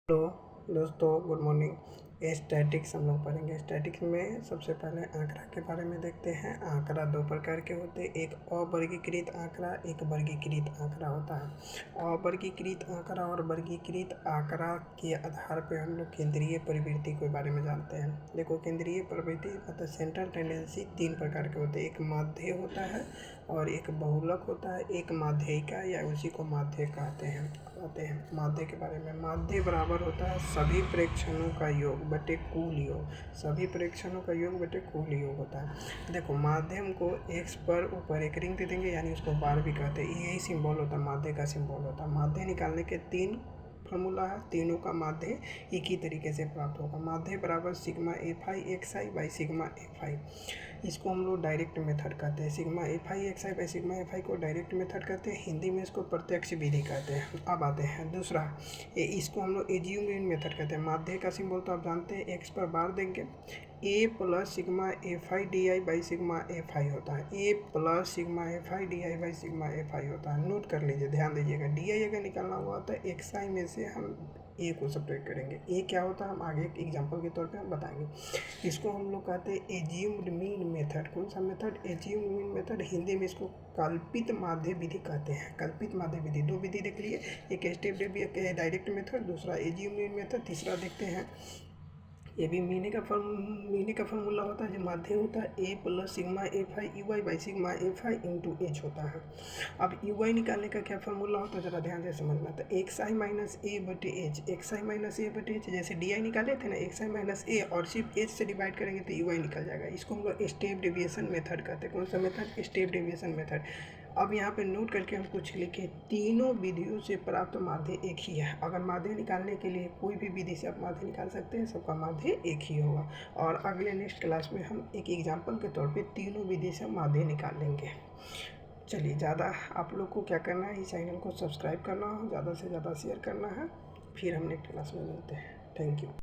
Hello दोस्तों, good morning. Statics हम लोग पढ़ेंगे। स्टैटिक्स में सबसे पहले आंकड़ा के बारे में देखते हैं। आंकड़ा दो प्रकार के होते हैं, एक अवर्गीकृत आंकड़ा, एक वर्गीकृत आंकड़ा होता है। अवर्गीकृत आंकड़ा और वर्गीकृत आंकड़ा के आधार पर हम लोग केंद्रीय प्रवृत्ति के बारे में जानते हैं। देखो, केंद्रीय प्रवृत्ति मतलब सेंट्रल टेंडेंसी तीन प्रकार के होते हैं। एक माध्य होता है और एक बहुलक होता है, एक माध्यिका या उसी को माध्य कहते हैं। माध्य के बारे में, माध्य बराबर होता है सभी प्रेक्षणों का योग बटे कुल योग। सभी प्रेक्षणों का योग बटे कुल योग होता है। देखो, माध्यम को एक्स पर ऊपर एक रिंग दे देंगे, यानी उसको बार भी कहते हैं। यही सिंबल होता है, माध्य का सिंबल होता है। माध्य निकालने के तीन फॉर्मूला है, तीनों का माध्य एक ही तरीके से प्राप्त होगा। माध्य बराबर sigma F I x I by sigma F आई। इसको हम लोग डायरेक्ट मेथड कहते हैं। Sigma F I x I by sigma F आई को डायरेक्ट मेथड कहते हैं। हिंदी में इसको प्रत्यक्ष विधि कहते हैं। अब आते हैं दूसरा, इसको हम लोग एज्यूमिंग मेथड कहते हैं। माध्य का सिंबल तो आप जानते हैं, एक्स पर बार देंगे, A plus sigma F I D I by sigma F I होता है। A plus sigma F I D I by sigma F I होता है। नोट कर लीजिए, ध्यान दीजिएगा। डी आई अगर निकालना हुआ तो एक्स आई में से हम ए को सब्ट्रैक्ट करेंगे। ए क्या होता है हम आगे एक एग्जांपल के तौर पे हम बताएंगे। इसको हम लोग कहते हैं एज्यूम्ड मीन मेथड। कौन सा method? Assumed mean method. Hindi में इसको कल्पित माध्य विधि कहते हैं। कल्पित माध्य विधि, दो विधि देख लिए, एक स्टेप डायरेक्ट मेथड, दूसरा एज्यूम्ड मीन मेथड। तीसरा देखते हैं, ये भी महीने का फॉर्मूला होता है। जो माध्य होता है A plus sigma F I U Y by sigma F I into H होता है। अब यू वाई निकालने का क्या फॉर्मूला होता है, जरा ध्यान से समझना। तो एक्स आई माइनस ए बटे एच, एक्स आई माइनस ए बटे एच। जैसे डी आई निकाले थे ना, एक्स आई माइनस ए और सिर्फ एच से डिवाइड करेंगे तो यू वाई निकल जाएगा। इसको हम लोग स्टेप डेविएशन मेथड कहते हैं। कौन सा मेथड? Step deviation method. अब यहाँ पे नोट करके हम कुछ लिखे, तीनों विधियों से प्राप्त माध्य एक ही है। अगर माध्य निकालने के लिए कोई भी विधि से आप माध्य निकाल सकते हैं, सबका माध्य एक ही होगा। और अगले नेक्स्ट क्लास में हम एक एग्जांपल के तौर पे तीनों विधि से माध्य निकाल लेंगे। चलिए, ज़्यादा आप लोग को क्या करना है, इस चैनल को सब्सक्राइब करना हो, ज़्यादा से ज़्यादा शेयर करना है। फिर हम नेक्स्ट क्लास में मिलते हैं। Thank you.